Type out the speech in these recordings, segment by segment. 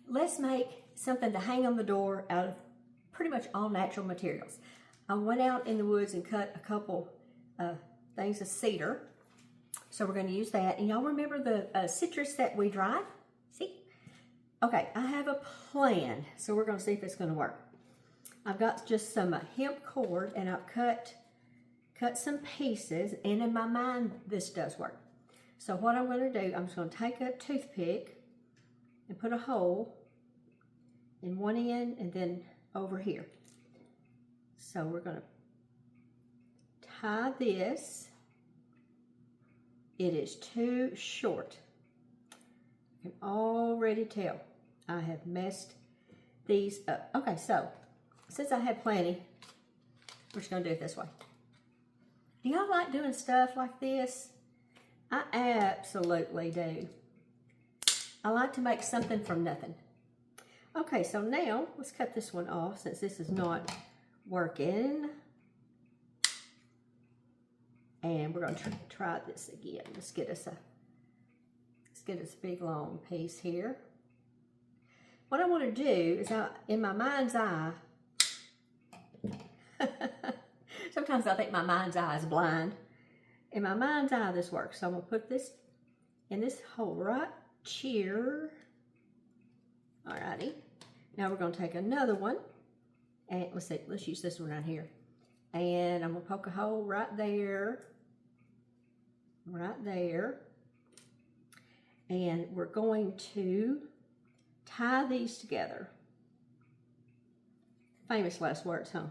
let's make something to hang on the door out of pretty much all natural materials. I went out in the woods and cut a couple things of cedar. So we're going to use that. And y'all remember the citrus that we dried? See? Okay, I have a plan. So we're going to see if it's going to work. I've got just some hemp cord, and I've cut some pieces, and in my mind, this does work. So what I'm going to do, I'm just going to take a toothpick and put a hole in one end and then over here. So we're going to tie this. It is too short. You can already tell I have messed these up. Okay, so since I have plenty, we're just going to do it this way. Do y'all like doing stuff like this? I absolutely do. I like to make something from nothing. Okay, so now let's cut this one off since this is not working. And we're going to try this again. Let's get us a big long piece here. What I want to do is, in my mind's eye, sometimes I think my mind's eye is blind. In my mind's eye, this works. So I'm going to put this in this hole right here. Alrighty. Now we're going to take another one. And let's see, let's use this one right here. And I'm going to poke a hole right there. Right there. And we're going to tie these together. Famous last words, huh?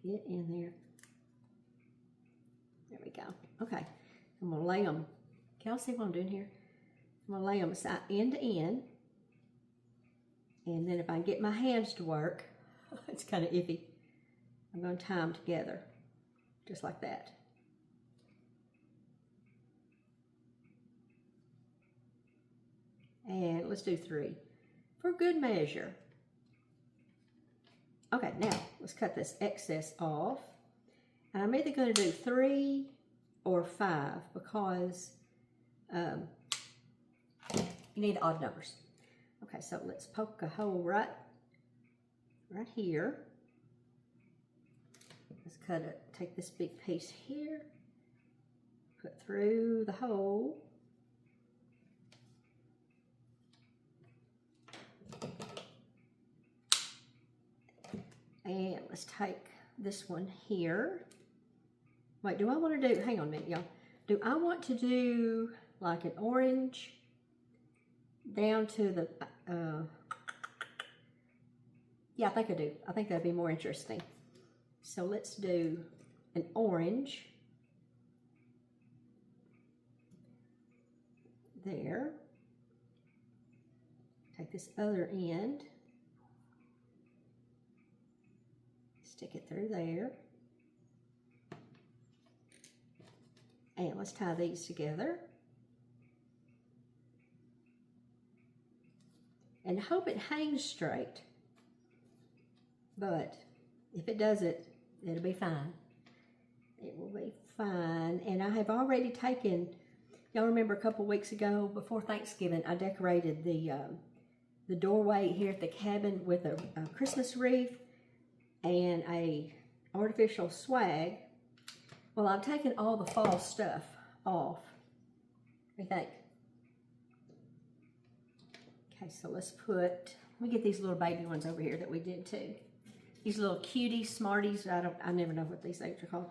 Get in there. There we go. Okay. I'm going to lay them. Can y'all see what I'm doing here? I'm going to lay them side end to end. And then if I can get my hands to work, it's kind of iffy, I'm going to tie them together. Just like that. And let's do 3 for good measure. Okay, now let's cut this excess off. And I'm either going to do 3 or 5 because you need odd numbers. Okay, so let's poke a hole right here. Let's cut it, take this big piece here, put through the hole. And let's take this one here. Wait, do I want to do, hang on a minute, y'all. Do I want to do like an orange down to the, yeah, I think I do. I think that'd be more interesting. So let's do an orange there. Take this other end. Stick it through there. And let's tie these together. And hope it hangs straight. But if it doesn't, it'll be fine. It will be fine. And I have already taken, y'all remember a couple weeks ago before Thanksgiving, I decorated the doorway here at the cabin with a Christmas wreath and a artificial swag. Well, I've taken all the fall stuff off. What do you think? Okay, so let's let me get these little baby ones over here that we did too. These little cutie smarties, I never know what these things are called.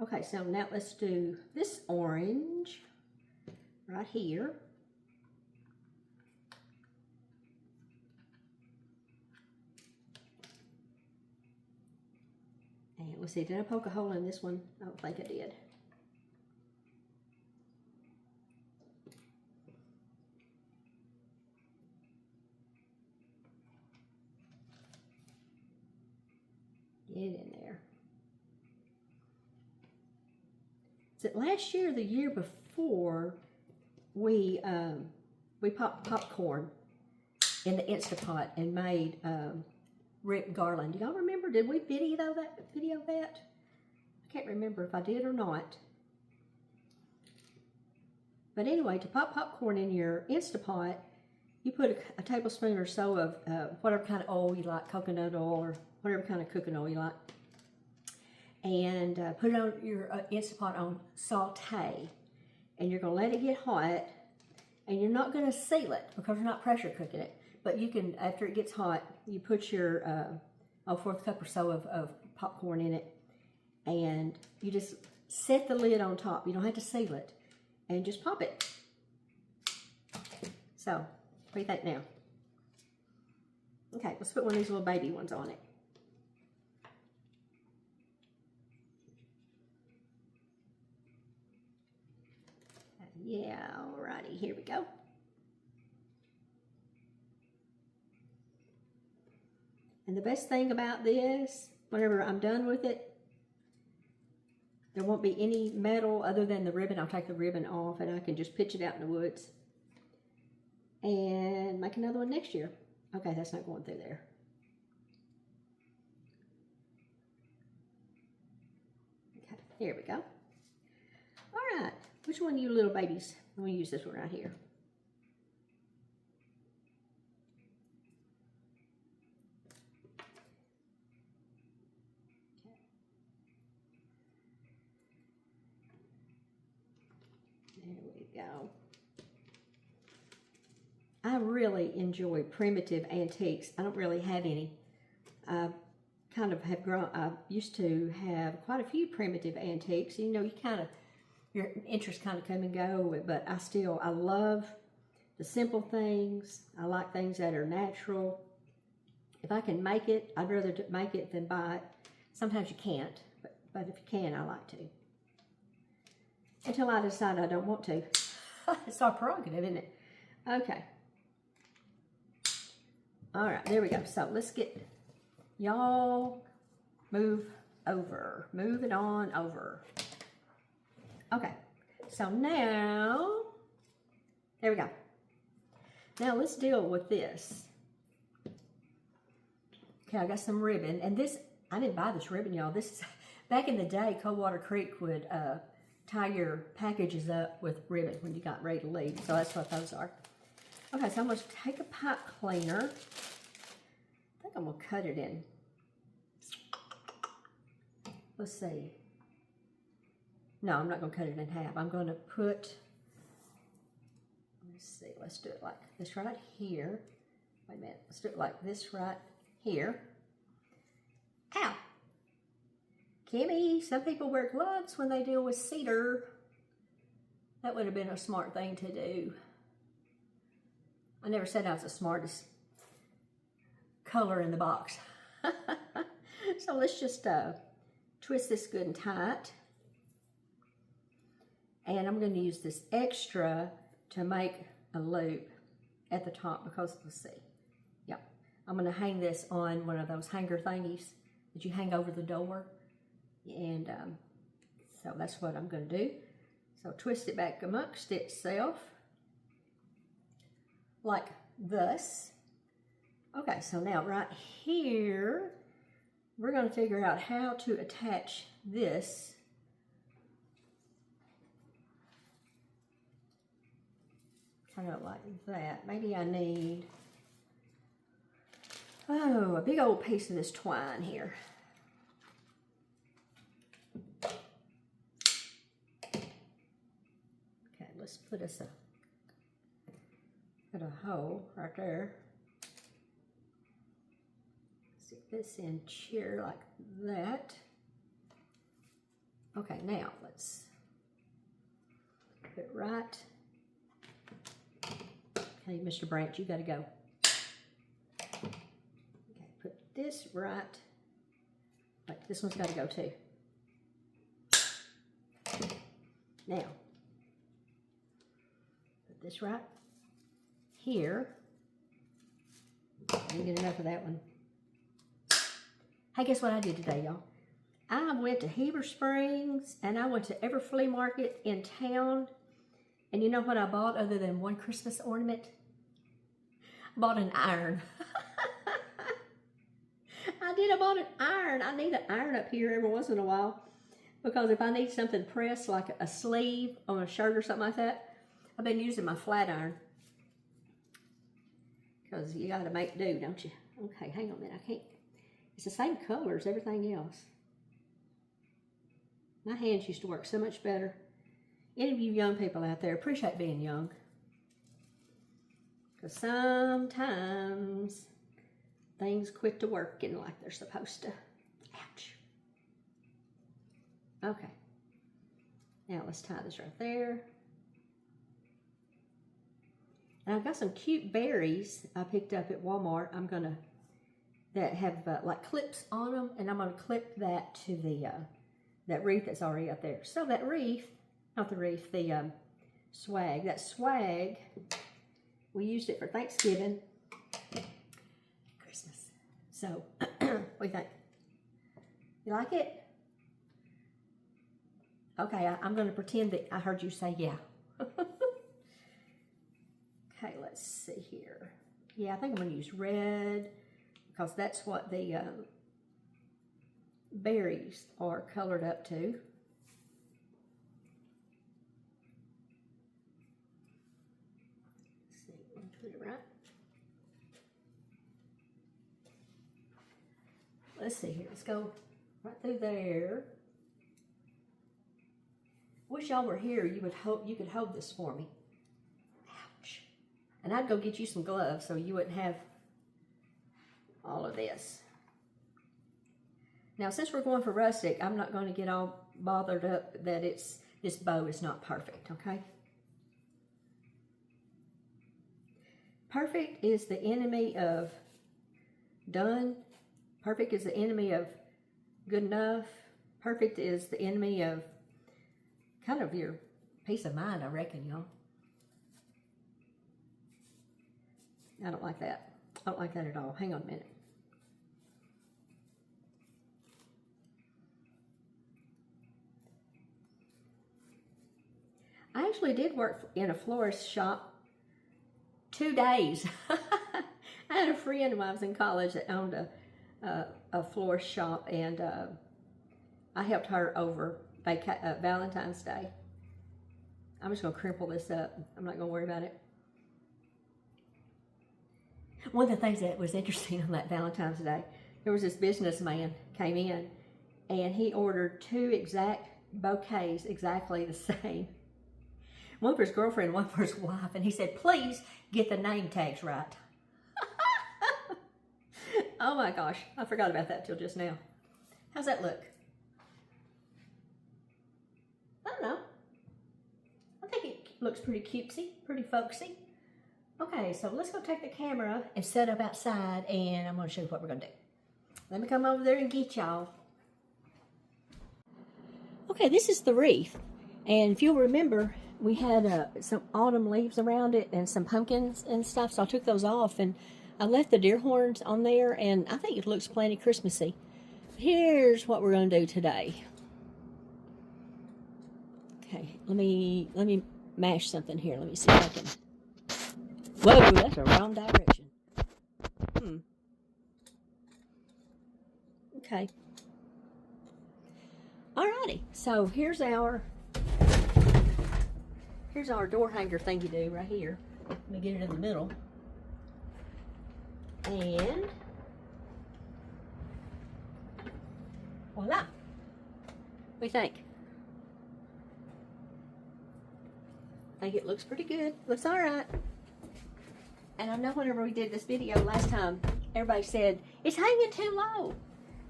Okay, so now let's do this orange right here. And let's see, did I poke a hole in this one? I don't think I did. Get in there. Is it last year or the year before we popped popcorn in the Instapot and made Rick Garland? Do y'all remember? Did we video that? I can't remember if I did or not. But anyway, to pop popcorn in your Instapot, you put a tablespoon or so of whatever kind of oil you like, coconut oil or whatever kind of cooking oil you like. And put it on your Instapot on saute. And you're going to let it get hot. And you're not going to seal it because you're not pressure cooking it. But you can, after it gets hot, you put your 1/4 cup or so of popcorn in it. And you just set the lid on top. You don't have to seal it. And just pop it. So, what do you think now? Okay, let's put one of these little baby ones on it. Yeah, alrighty, here we go. And the best thing about this, whenever I'm done with it, there won't be any metal other than the ribbon. I'll take the ribbon off and I can just pitch it out in the woods and make another one next year. Okay, that's not going through there. Okay, here we go. All right, which one of you little babies? I'm going to use this one right here. There we go. I really enjoy primitive antiques. I don't really have any. I kind of have grown, I used to have quite a few primitive antiques. You know, you kind of, your interests kind of come and go, but I love the simple things. I like things that are natural. If I can make it, I'd rather make it than buy it. Sometimes you can't, but if you can, I like to. Until I decide I don't want to. It's our prerogative, isn't it? Okay. All right, there we go. So let's get, y'all move over. Move it on over. Okay, so now, there we go. Now let's deal with this. Okay, I got some ribbon, and this, I didn't buy this ribbon, y'all. This is, back in the day, Coldwater Creek would tie your packages up with ribbon when you got ready to leave. So that's what those are. Okay, so I'm going to take a pipe cleaner. I think I'm going to cut it in. Let's see. No, I'm not going to cut it in half. I'm going to put, let's see, let's do it like this right here. Wait a minute. Let's do it like this right here. Ow! Kimmy, some people wear gloves when they deal with cedar. That would have been a smart thing to do. I never said I was the smartest color in the box. So let's just twist this good and tight. And I'm going to use this extra to make a loop at the top because, let's see. Yep. I'm going to hang this on one of those hanger thingies that you hang over the door. And so that's what I'm going to do. So twist it back amongst itself. Like this. Okay, so now right here, we're going to figure out how to attach this. Kind of like that. Maybe I need, a big old piece of this twine here. Okay, let's put us put a hole right there. Stick this in here like that. Okay, now let's put it right. Okay, Mr. Branch, you gotta go. Okay, put this right. Like this one's gotta go too. Now, put this right here. I didn't get enough of that one. Hey, guess what I did today, y'all? I went to Heber Springs and I went to every flea market in town. And you know what I bought other than one Christmas ornament? I bought an iron. I bought an iron. I need an iron up here every once in a while. Because if I need something pressed, like a sleeve on a shirt or something like that, I've been using my flat iron because you got to make do, don't you? Okay, hang on a minute. I can't. It's the same color as everything else. My hands used to work so much better. Any of you young people out there, appreciate being young. Because sometimes things quit to working like they're supposed to. Ouch. Okay. Now let's tie this right there. And I've got some cute berries I picked up at Walmart. That have like clips on them, and I'm gonna clip that to the that wreath that's already up there. So that wreath, not the wreath, the swag. That swag, we used it for Thanksgiving, Christmas. So, what do you think? You like it? Okay, I'm gonna pretend that I heard you say yeah. Okay, let's see here. Yeah, I think I'm gonna use red because that's what the berries are colored up to. Let's see, let me put it right. Let's see here. Let's go right through there. Wish y'all were here. You could hold this for me. Ouch. And I'd go get you some gloves so you wouldn't have all of this. Now, since we're going for rustic, I'm not going to get all bothered up that this bow is not perfect, okay? Perfect is the enemy of done. Perfect is the enemy of good enough. Perfect is the enemy of kind of your peace of mind, I reckon, y'all. I don't like that. I don't like that at all. Hang on a minute. I actually did work in a florist shop 2 days. I had a friend when I was in college that owned a florist shop, and I helped her over Valentine's Day. I'm just going to crumple this up. I'm not going to worry about it. One of the things that was interesting on that Valentine's Day, there was this businessman came in, and he ordered 2 exact bouquets exactly the same. One for his girlfriend, one for his wife, and he said, please get the name tags right. Oh my gosh, I forgot about that till just now. How's that look? I don't know. I think it looks pretty cutesy, pretty folksy. Okay, so let's go take the camera and set up outside, and I'm going to show you what we're going to do. Let me come over there and get y'all. Okay, this is the wreath, and if you'll remember, we had some autumn leaves around it and some pumpkins and stuff, so I took those off, and I left the deer horns on there, and I think it looks plenty Christmassy. Here's what we're going to do today. Okay, let me mash something here. Let me see if I can. Whoa, that's a wrong direction. Okay. Alrighty, so here's our door hanger thingy-do right here. Let me get it in the middle. And voila. What do you think? I think it looks pretty good. Looks alright. And I know whenever we did this video last time, everybody said, it's hanging too low.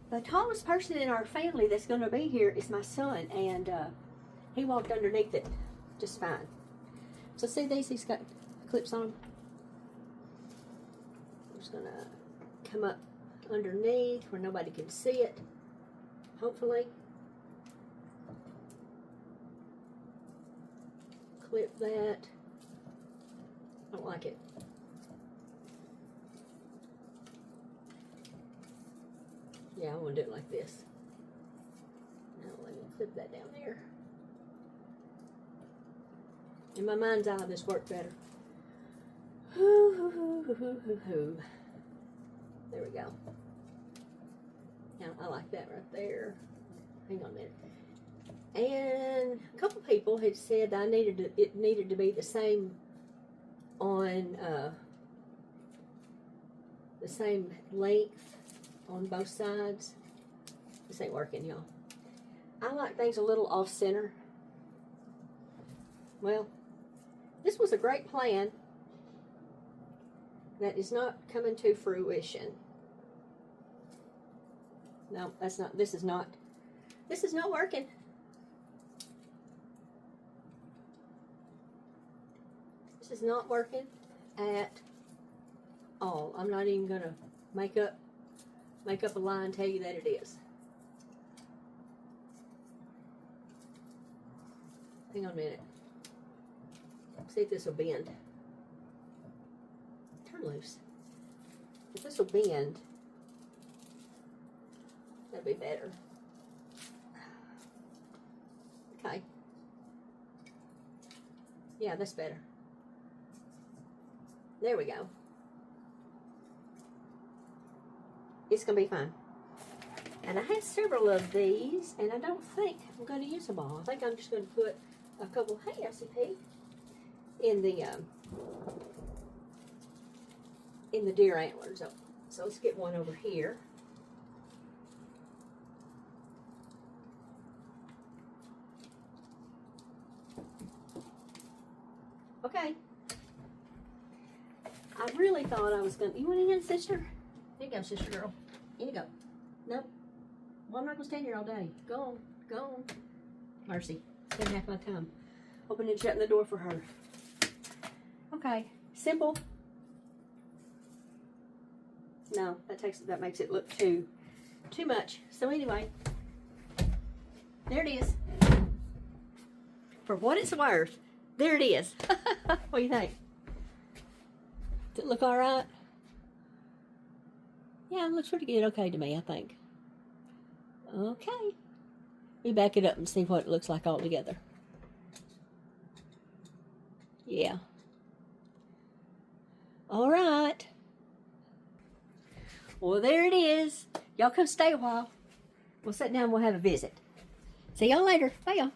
The tallest person in our family that's going to be here is my son, and he walked underneath it just fine. So see these? He's got clips on them. I'm just going to come up underneath where nobody can see it, hopefully. Clip that. I don't like it. Yeah, I want to do it like this. Now let me clip that down there. In my mind's eye, this worked better. There we go. Now I like that right there. Hang on a minute. And a couple people had said that it needed to be the same on the same length on both sides. This ain't working, y'all. I like things a little off center. Well, this was a great plan that is not coming to fruition. No, that's not, this is not working. This is not working at all. I'm not even gonna make up a lie and tell you that it is. Hang on a minute. See if this will bend. Turn loose. If this will bend, that'd be better. Okay. Yeah, that's better. There we go. It's going to be fine. And I have several of these, and I don't think I'm going to use them all. I think I'm just going to put a couple, hey, LCP, in the deer antlers. So let's get one over here. Okay. I really thought I was going to, you want in, sister? Here you go, sister girl. Here you go. Nope. Well, I'm not going to stand here all day. Go on. Go on. Mercy. Spend half my time opening and shutting the door for her. Okay. Simple. No, that makes it look too much. So anyway, there it is. For what it's worth, there it is. What do you think? Does it look all right? Yeah, it looks pretty good. Okay to me, I think. Okay. Let me back it up and see what it looks like all together. Yeah. All right. Well, there it is. Y'all come stay a while. We'll sit down and we'll have a visit. See y'all later. Bye, y'all.